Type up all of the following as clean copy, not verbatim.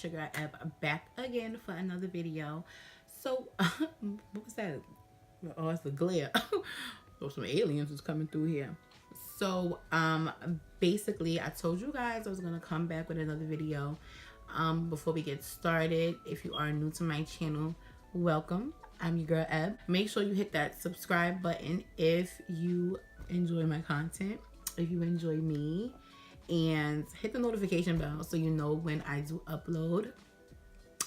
your girl Eb back again for another video. So, what was that? Oh, it's the glare. So some aliens is coming through here. So, basically, I told you guys I was gonna come back with another video. Before we get started, if you are new to my channel, welcome. I'm your girl Eb. Make sure you hit that subscribe button if you enjoy my content, if you enjoy me, and hit the notification bell so you know when I do upload,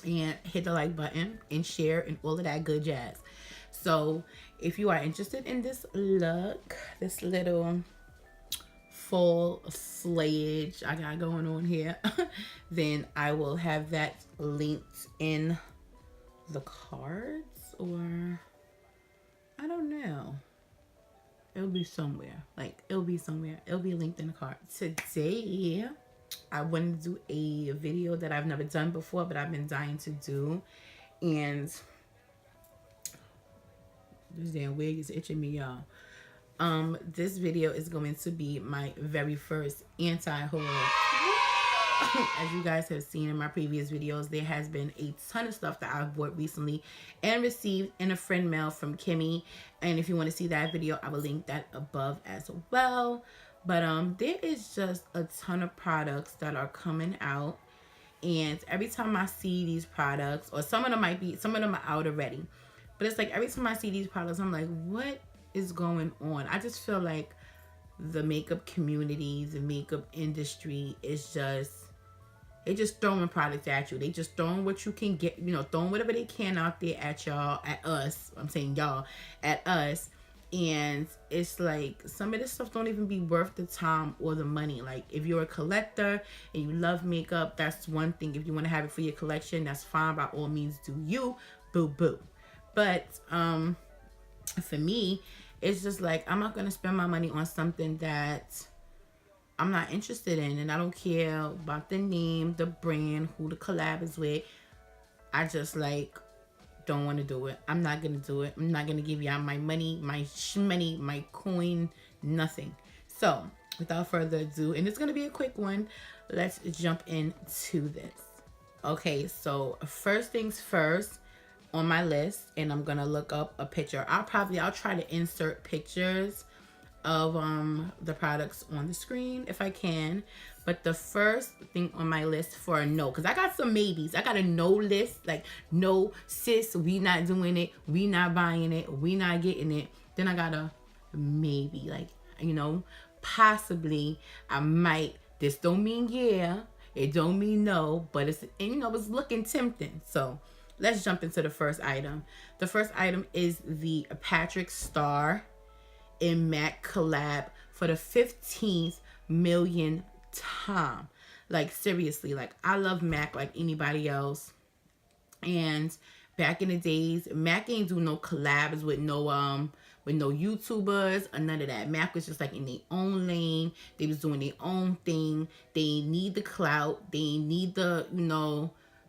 and hit the like button and share and all of that good jazz. So if you are interested in this look, this little full slayage I got going on here, then I will have that linked in the cards, or I don't know. It'll be somewhere. It'll be somewhere. It'll be linked in the card. Today, I wanted to do a video that I've never done before, but I've been dying to do. And this damn wig is itching me, y'all. This video is going to be my very first anti-haul. As you guys have seen in my previous videos, there has been a ton of stuff that I've bought recently and received in a friend mail from Kimmy. And if you want to see that video, I will link that above as well. But there is just a ton of products that are coming out. And every time I see these products, or some of them are out already. But it's like every time I see these products, I'm like, what is going on? I just feel like the makeup community, the makeup industry is just throwing products at you. They just throwing what you can get, throwing whatever they can out there at y'all, at us. I'm saying y'all, at us. And it's like some of this stuff don't even be worth the time or the money. Like if you're a collector and you love makeup, that's one thing. If you want to have it for your collection, that's fine. By all means, do you. Boo boo. But for me, it's just like I'm not going to spend my money on something that I'm not interested in, and I don't care about the name, the brand, who the collab is with. I just don't want to do it. I'm not gonna do it. I'm not gonna give y'all my money, my shmoney, my coin, nothing. So without further ado, and it's gonna be a quick one, let's jump into this. Okay, so first things first on my list, and I'm gonna look up a picture. I'll try to insert pictures of the products on the screen if I can. But the first thing on my list for a no, because I got some maybes. I got a no list, like no sis, we not doing it, we not buying it, we not getting it. Then I got a maybe, possibly I might. This don't mean yeah, it don't mean no, but it's it's looking tempting. So let's jump into the first item. The first item is the Patrick Star and MAC collab for the 15th millionth time. Like seriously, I love MAC like anybody else. And back in the days, MAC ain't do no collabs with no YouTubers or none of that. MAC was just in their own lane. They was doing their own thing. They need the clout. They need the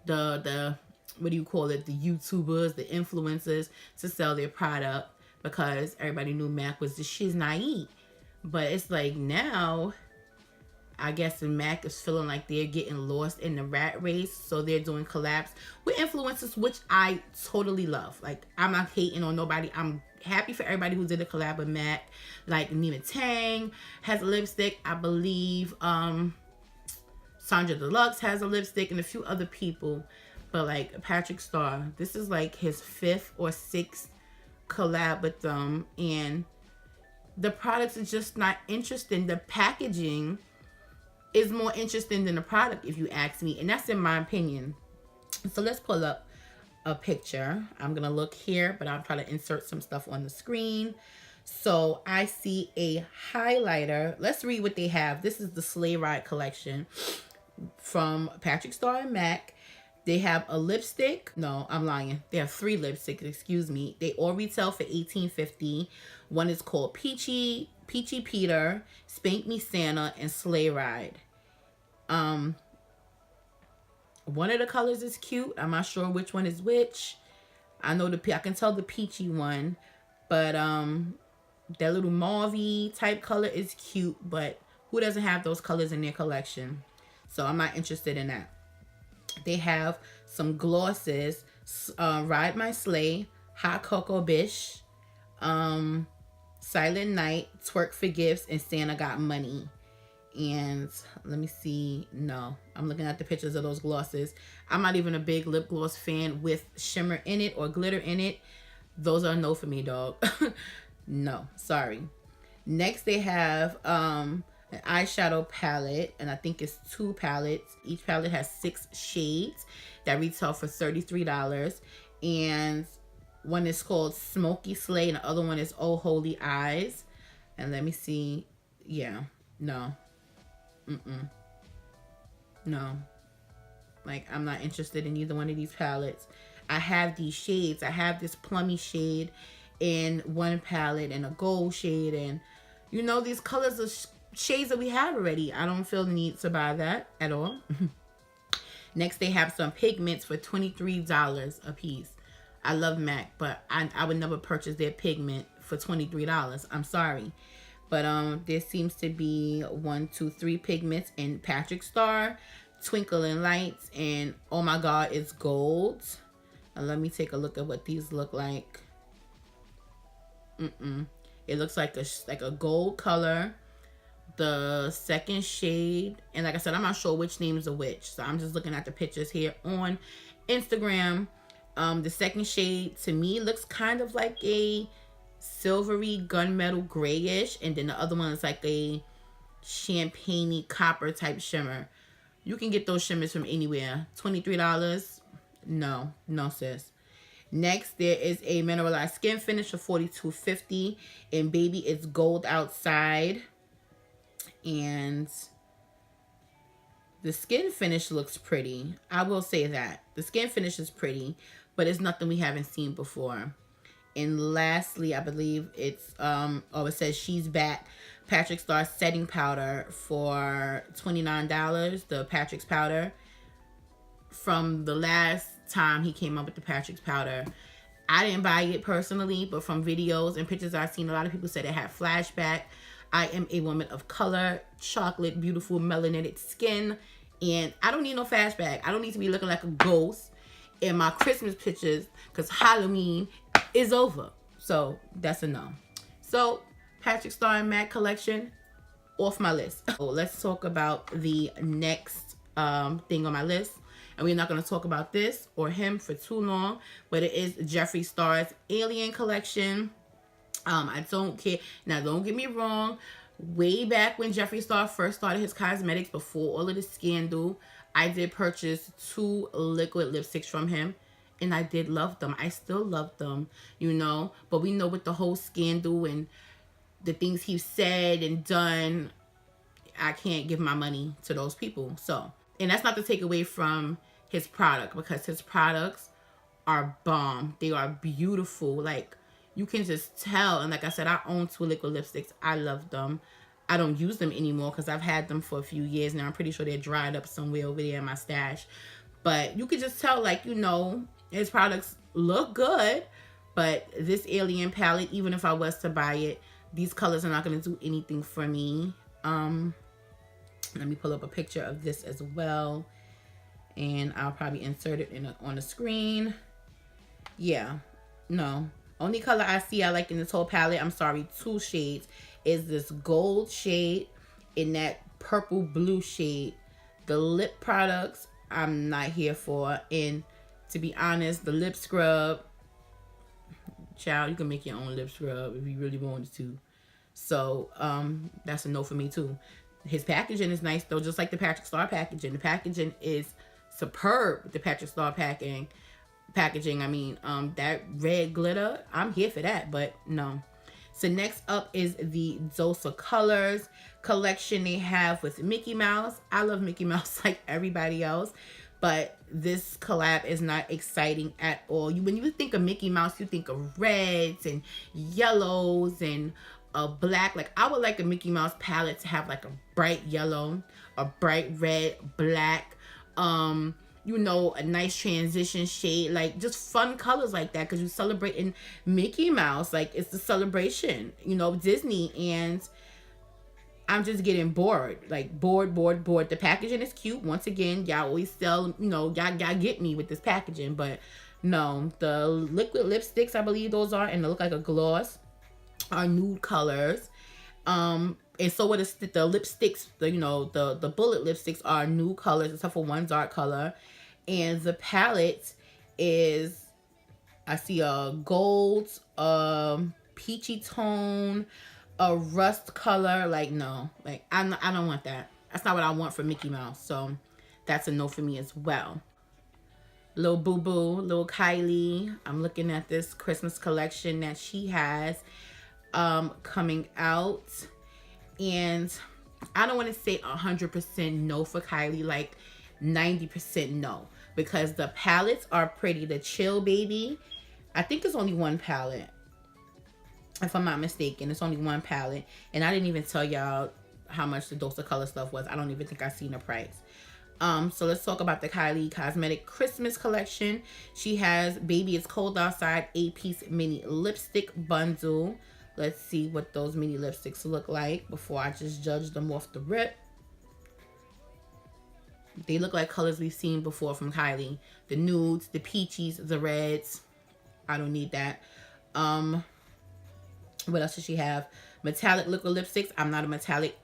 the what do you call it? The YouTubers, the influencers to sell their product, because everybody knew MAC was the shiz naive. But it's like now, I guess the MAC is feeling like they're getting lost in the rat race. So they're doing collabs with influencers, which I totally love. I'm not hating on nobody. I'm happy for everybody who did a collab with MAC. Like Nina Tang has a lipstick. I believe Sandra Deluxe has a lipstick, and a few other people. But Patrick Star, this is his 5th or 6th collab with them, and the products is just not interesting. The packaging is more interesting than the product, if you ask me, and that's in my opinion. So let's pull up a picture. I'm gonna look here, but I'll try to insert some stuff on the screen. So I see a highlighter. Let's read what they have. This is the Sleigh Ride collection from Patrick Star and MAC. They have a lipstick. No, I'm lying. They have 3 lipsticks, excuse me. They all retail for $18.50. One is called Peachy Peter, Spank Me Santa, and Sleigh Ride. One of the colors is cute. I'm not sure which one is which. I can tell the peachy one, but that little mauve type color is cute, but who doesn't have those colors in their collection? So I'm not interested in that. They have some glosses, Ride My Sleigh, Hot Cocoa Bish, Silent Night, Twerk for Gifts, and Santa Got Money. And let me see. No, I'm looking at the pictures of those glosses. I'm not even a big lip gloss fan with shimmer in it or glitter in it. Those are no for me, dog. No, sorry. Next, they have an eyeshadow palette, and I think it's 2 palettes. Each palette has 6 shades that retail for $33. And one is called Smoky Slay, and the other one is Oh Holy Eyes. And let me see. Yeah, no. No. Like, I'm not interested in either one of these palettes. I have these shades. I have this plummy shade in one palette and a gold shade, and you know, these colors are shades that we have already. I don't feel the need to buy that at all. Next, they have some pigments for $23 a piece. I love MAC, but I would never purchase their pigment for $23. I'm sorry. But there seems to be 1, 2, 3 pigments in Patrick Star, Twinkling Lights, and oh my god, it's gold. Now let me take a look at what these look like. It looks like a gold color. The second shade, and like I said, I'm not sure which names are which, so I'm just looking at the pictures here on Instagram. The second shade to me looks kind of like a silvery gunmetal grayish, and then the other one is like a champagne copper type shimmer. You can get those shimmers from anywhere. $23? No, sis. Next, there is a mineralized skin finish for $42.50, and baby, it's gold outside. And the skin finish looks pretty. I will say that the skin finish is pretty, but it's nothing we haven't seen before. And lastly, I believe it's it says She's Back Patrick Star setting powder for $29. The Patrick's powder from the last time he came up with the Patrick's powder. I didn't buy it personally, but from videos and pictures I've seen, a lot of people said it had flashback. I am a woman of color, chocolate, beautiful, melanated skin, and I don't need no flashback. I don't need to be looking like a ghost in my Christmas pictures because Halloween is over. So that's a no. So Patrick Star and MAC collection off my list. So let's talk about the next thing on my list. And we're not going to talk about this or him for too long, but it is Jeffree Star's Alien collection. I don't care. Now, don't get me wrong. Way back when Jeffree Star first started his cosmetics, before all of the scandal, I did purchase 2 liquid lipsticks from him, and I did love them. I still love them, you know. But we know with the whole scandal and the things he's said and done, I can't give my money to those people. So, and that's not to take away from his product, because his products are bomb. They are beautiful. Like, you can just tell. And like I said, I own 2 liquid lipsticks. I love them. I don't use them anymore because I've had them for a few years now. I'm pretty sure they're dried up somewhere over there in my stash. But you can just tell, like, you know, his products look good. But this Alien palette, even if I was to buy it, these colors are not going to do anything for me. Let me pull up a picture of this as well. And I'll probably insert it on the screen. Yeah, no. Only color I see I like in this whole palette, I'm sorry, 2 shades, is this gold shade in that purple blue shade. The lip products, I'm not here for. And to be honest, the lip scrub, child, you can make your own lip scrub if you really wanted to. So, that's a no for me too. His packaging is nice though, just like the Patrick Star packaging. The packaging is superb with the Patrick Star packaging. I mean, that red glitter, I'm here for that, but no. So next up is the Dose of Colors collection they have with Mickey Mouse. I love Mickey Mouse like everybody else, but this collab is not exciting at all. When you think of Mickey Mouse, you think of reds and yellows and a black. Like, I would like a Mickey Mouse palette to have like a bright yellow, a bright red, black, you know, a nice transition shade, like just fun colors like that, because you're celebrating Mickey Mouse. Like, it's the celebration, you know, Disney. And I'm just getting bored. Like, bored. The packaging is cute. Once again, y'all always sell, you know, y'all get me with this packaging. But no, the liquid lipsticks, I believe those are, and they look like a gloss, are nude colors. And so what is the lipsticks, the bullet lipsticks are nude colors, except for one dark color. And the palette is, I see a gold, peachy tone, a rust color. Like, no, like I don't want that. That's not what I want for Mickey Mouse. So that's a no for me as well. Little Boo Boo, little Kylie. I'm looking at this Christmas collection that she has coming out. And I don't want to say 100% no for Kylie, like 90% no. Because the palettes are pretty. The Chill Baby, I think it's only one palette. If I'm not mistaken, it's only one palette. And I didn't even tell y'all how much the Dose of Color stuff was. I don't even think I seen the price. So let's talk about the Kylie Cosmetic Christmas collection. She has Baby It's Cold Outside 8-piece mini lipstick bundle. Let's see what those mini lipsticks look like before I just judge them off the rip. They look like colors we've seen before from Kylie. The nudes, the peachies, the reds. I don't need that. What else does she have? Metallic liquid lipsticks. I'm not a metallic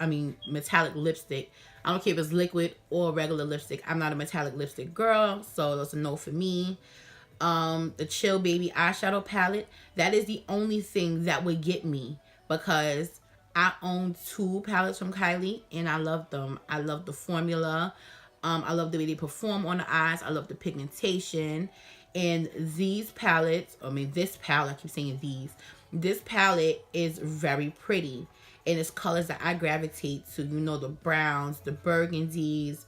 lipstick. I don't care if it's liquid or regular lipstick. I'm not a metallic lipstick girl, so that's a no for me. The Chill Baby eyeshadow palette. That is the only thing that would get me, because I own 2 palettes from Kylie and I love them. I love the formula. I love the way they perform on the eyes. I love the pigmentation. And these palettes, this palette, I keep saying these. This palette is very pretty. And it's colors that I gravitate to. You know, the browns, the burgundies,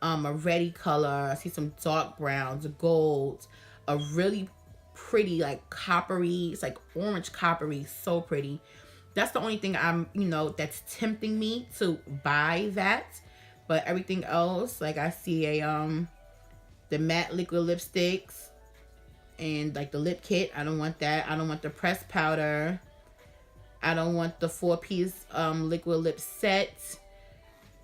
a reddy color. I see some dark browns, golds, a really pretty, like coppery, it's like orange coppery, so pretty. That's the only thing I'm, that's tempting me to buy that. But everything else, like I see the matte liquid lipsticks and like the lip kit. I don't want that. I don't want the pressed powder. I don't want the 4-piece liquid lip set.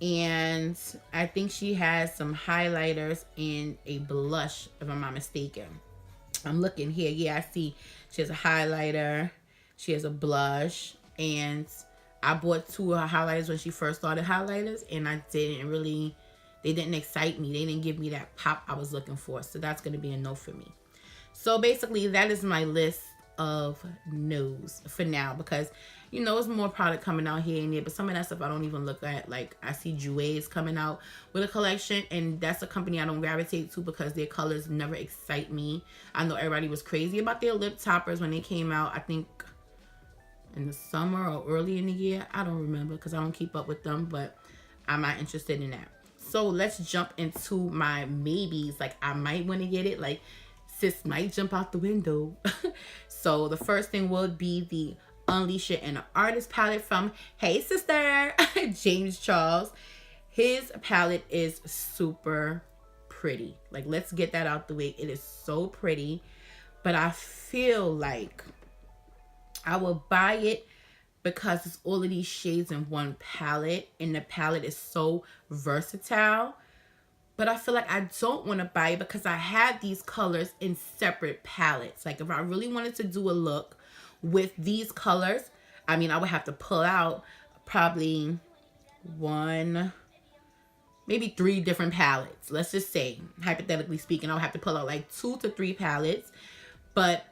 And I think she has some highlighters and a blush, if I'm not mistaken. I'm looking here. Yeah, I see she has a highlighter. She has a blush. And I bought 2 of her highlighters when she first started highlighters. And they didn't excite me. They didn't give me that pop I was looking for. So that's going to be a no for me. So basically, that is my list of no's for now. Because, there's more product coming out here and there. But some of that stuff I don't even look at. Like, I see Jouer's coming out with a collection. And that's a company I don't gravitate to because their colors never excite me. I know everybody was crazy about their lip toppers when they came out. I think in the summer or early in the year. I don't remember because I don't keep up with them. But I'm not interested in that. So let's jump into my maybes. Like, I might want to get it. Like, sis might jump out the window. So the first thing will be the Unleash Your Inner Artist palette from Hey Sister, James Charles. His palette is super pretty. Like, let's get that out the way. It is so pretty. But I feel like I will buy it because it's all of these shades in one palette. And the palette is so versatile. But I feel like I don't want to buy it because I have these colors in separate palettes. Like, if I really wanted to do a look with these colors, I would have to pull out probably 1, maybe 3 different palettes. Let's just say, hypothetically speaking, I would have to pull out like 2 to 3 palettes. But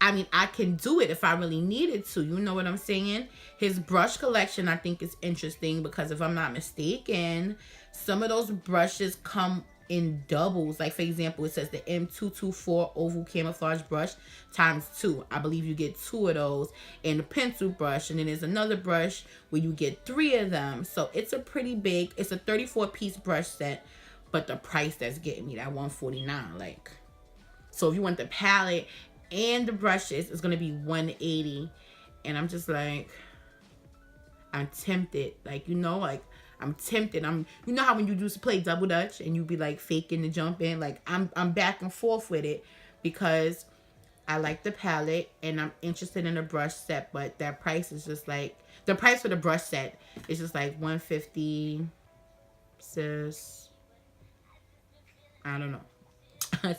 I can do it if I really needed to. You know what I'm saying? His brush collection, I think, is interesting because if I'm not mistaken, some of those brushes come in doubles. Like, for example, it says the M224 oval camouflage brush times 2. I believe you get 2 of those. And the pencil brush. And then there's another brush where you get 3 of them. So it's a pretty big, it's a 34-piece brush set. But the price that's getting me, that $149. Like, so if you want the palette and the brushes, it's going to be $180. And I'm just like, I'm tempted. Like, I'm tempted. You know how when you used to play double dutch and you be like faking the jump in? Like, I'm back and forth with it because I like the palette, and I'm interested in a brush set, but that price is just like, the price for the brush set is just like $150, sis. I don't know.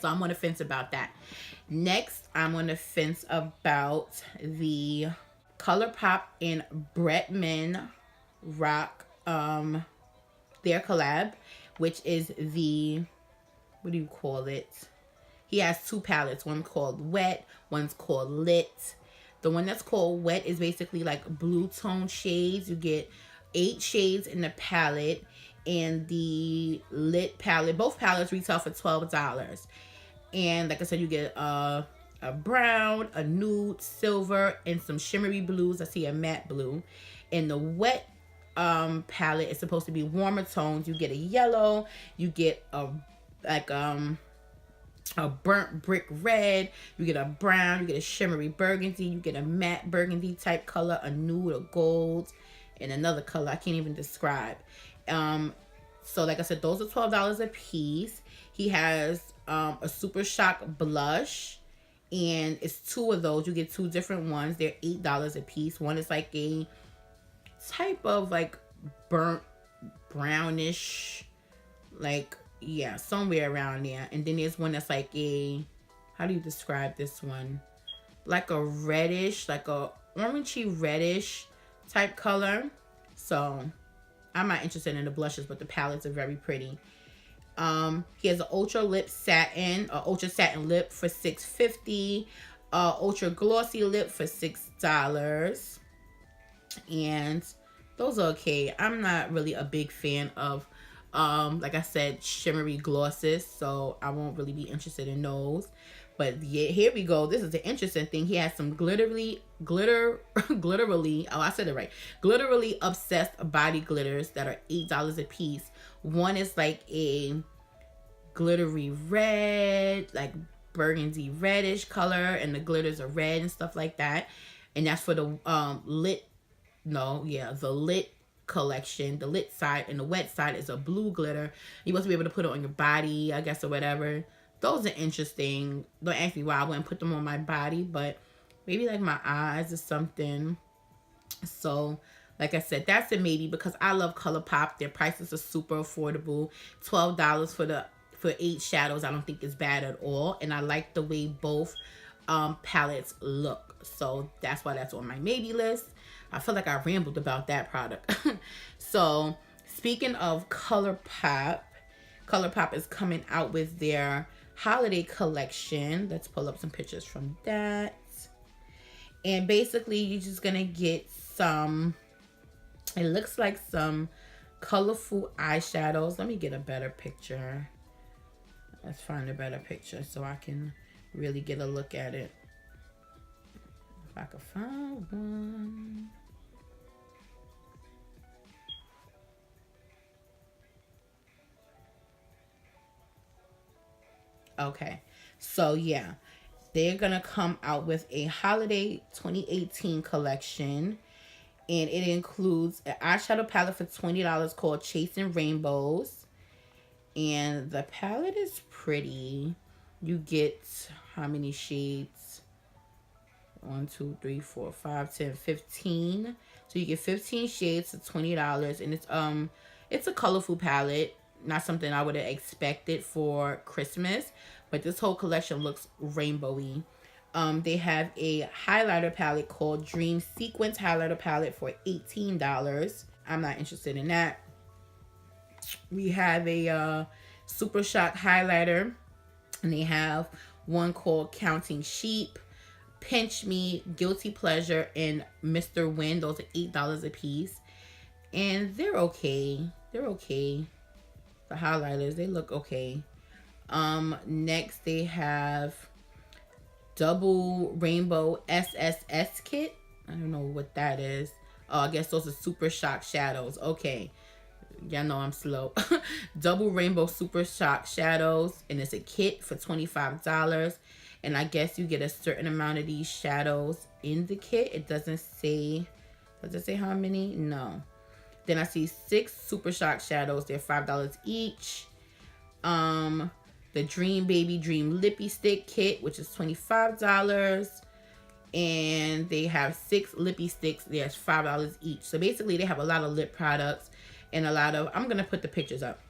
So I'm on the fence about that. Next, I'm on the fence about the ColourPop and Bretman Rock, their collab, which is the, what do you call it? He has two palettes. One's called Wet, one's called Lit. The one that's called Wet is basically like blue tone shades. You get 8 shades in the palette. And the Lit palette, both palettes retail for $12. And like I said, you get a brown, a nude, silver, and some shimmery blues. I see a matte blue. And the Wet palette is supposed to be warmer tones. You get a yellow, you get a burnt brick red, you get a brown, you get a shimmery burgundy, you get a matte burgundy type color, a nude, a gold, and another color I can't even describe. So like I said, those are $12 a piece. He has a Super Shock blush, and it's 2 of those. You get 2 different ones. They're $8 a piece. One is like a type of like burnt brownish, like, yeah, somewhere around there. And then there's one that's like a, how do you describe this one? Like a reddish, like a orangey reddish type color. So I'm not interested in the blushes, but the palettes are very pretty. He has an ultra lip satin, or ultra satin lip for $6.50, ultra glossy lip for $6. And those are okay. I'm not really a big fan of like I said, shimmery glosses, so I won't really be interested in those. But yeah, here we go. This is the interesting thing. He has some glitterily obsessed body glitters that are $8 a piece. One is like a glittery red, like burgundy reddish color, and the glitters are red and stuff like that. And that's for the the Lit collection. The Lit side, and the Wet side is a blue glitter. You're supposed to be able to put it on your body, I guess, or whatever. Those are interesting. Don't ask me why I wouldn't put them on my body, but maybe like my eyes or something. So like I said, that's a maybe, because I love ColourPop. Their prices are super affordable. $12 for 8 shadows I don't think is bad at all, and I like the way both palettes look. So that's why that's on my maybe list. I feel like I rambled about that product. So speaking of ColourPop, ColourPop is coming out with their holiday collection. Let's pull up some pictures from that. And basically you're just gonna get some, it looks like some colorful eyeshadows. Let me get a better picture. Let's find a better picture so I can really get a look at it. If I could find one. Okay, so yeah, they're gonna come out with a holiday 2018 collection, and it includes an eyeshadow palette for $20 called Chasing Rainbows. And the palette is pretty. You get how many shades? 1, 2, 3, 4, 5, 10, 15. So you get 15 shades for $20, and it's a colorful palette. Not something I would have expected for Christmas, but this whole collection looks rainbowy. They have a highlighter palette called Dream Sequence Highlighter Palette for $18. I'm not interested in that. We have a Super Shock highlighter, and they have one called Counting Sheep, Pinch Me, Guilty Pleasure, and Mr. Win. Those are $8 a piece, and they're okay. They're okay. The highlighters, they look okay. Next they have Double Rainbow SSS Kit. I don't know what that is. Oh, I guess those are Super Shock shadows. Okay, y'all know I'm slow. Double Rainbow Super Shock shadows, and it's a kit for $25. And I guess you get a certain amount of these shadows in the kit. It doesn't say, does it say how many? No. Then I see 6 Super Shock shadows. They're $5 each. the Dream Baby Dream Lippy Stick Kit, which is $25. And they have 6 lippy sticks. There's $5 each. So basically they have a lot of lip products and a lot of, I'm gonna put the pictures up.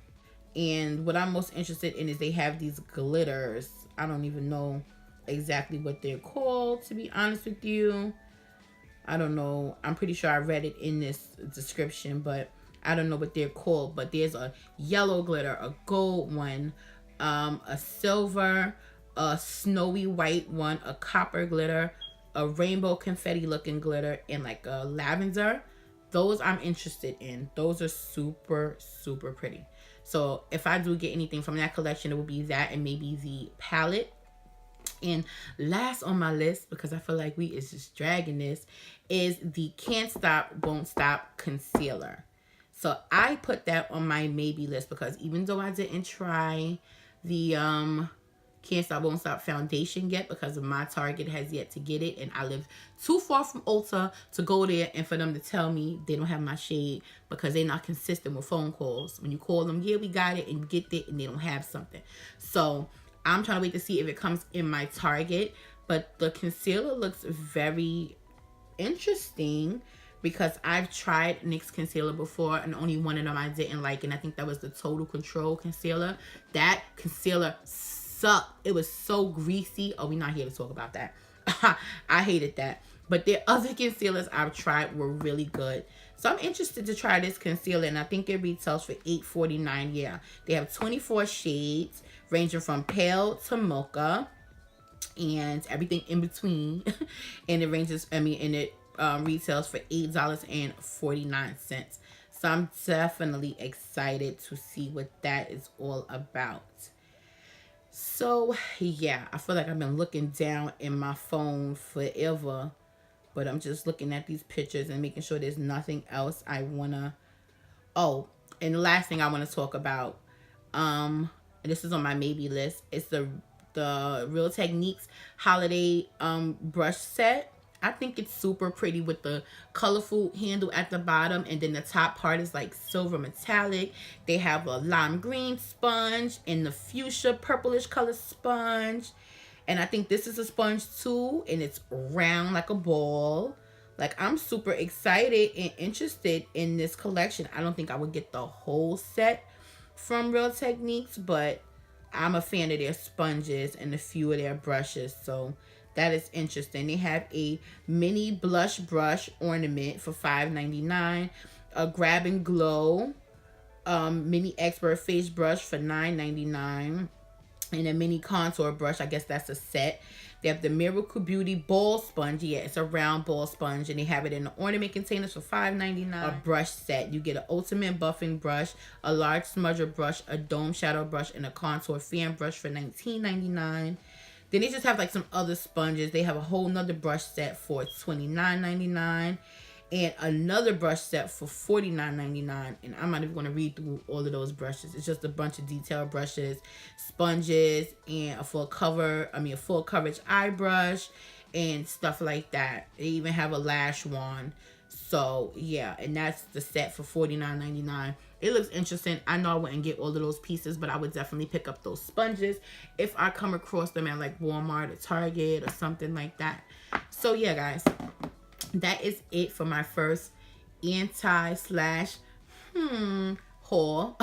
And what I'm most interested in is they have these glitters. I don't even know exactly what they're called, to be honest with you. I don't know. I'm pretty sure I read it in this description, but I don't know what they're called. But there's a yellow glitter, a gold one, a silver, a snowy white one, a copper glitter, a rainbow confetti looking glitter, and like a lavender. Those I'm interested in. Those are super, super pretty. So if I do get anything from that collection, it will be that and maybe the palette. And last on my list, because I feel like we is just dragging this, is the Can't Stop, Won't Stop Concealer. So I put that on my maybe list because even though I didn't try the Can't Stop, Won't Stop foundation yet because of my Target has yet to get it, and I live too far from Ulta to go there and for them to tell me they don't have my shade because they're not consistent with phone calls. When you call them, yeah, we got it, and you get it and they don't have something. So I'm trying to wait to see if it comes in my Target. But the concealer looks very interesting because I've tried NYX concealer before and only one of them I didn't like, and I think that was the Total Control concealer. That concealer sucked. It was so greasy. Oh, we're not here to talk about that. I hated that. But the other concealers I've tried were really good. So I'm interested to try this concealer, and I think it retails for $8.49. Yeah, they have 24 shades ranging from pale to mocha and everything in between. And it ranges, and it retails for $8.49. So I'm definitely excited to see what that is all about. So yeah, I feel like I've been looking down in my phone forever, but I'm just looking at these pictures and making sure there's nothing else I wanna. Oh, and the last thing I want to talk about, and this is on my maybe list, it's the Real Techniques holiday brush set. I think it's super pretty with the colorful handle at the bottom, and then the top part is like silver metallic. They have a lime green sponge and the fuchsia purplish color sponge. And I think this is a sponge too, and it's round like a ball. Like, I'm super excited and interested in this collection. I don't think I would get the whole set from Real Techniques, but I'm a fan of their sponges and a few of their brushes, so that is interesting. They have a mini blush brush ornament for $5.99, a Grab and Glow mini expert face brush for $9.99, and a mini contour brush. I guess that's a set. They have the Miracle Beauty ball sponge. Yeah, it's a round ball sponge, and they have it in the ornament containers for $5.99. A brush set. You get an ultimate buffing brush, a large smudger brush, a dome shadow brush, and a contour fan brush for $19.99. Then they just have like some other sponges. They have a whole nother brush set for $29.99. And another brush set for $49.99. And I'm not even going to read through all of those brushes. It's just a bunch of detailed brushes, sponges, and a full coverage eye brush and stuff like that. They even have a lash wand. So yeah, and that's the set for $49.99. It looks interesting. I know I wouldn't get all of those pieces, but I would definitely pick up those sponges if I come across them at like Walmart or Target or something like that. So yeah, guys, that is it for my first haul.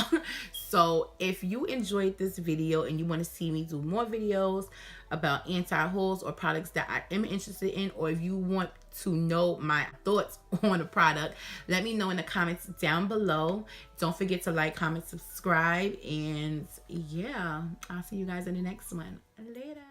So if you enjoyed this video and you want to see me do more videos about anti-hauls or products that I am interested in, or if you want to know my thoughts on a product, let me know in the comments down below. Don't forget to like, comment, subscribe, and yeah, I'll see you guys in the next one. Later.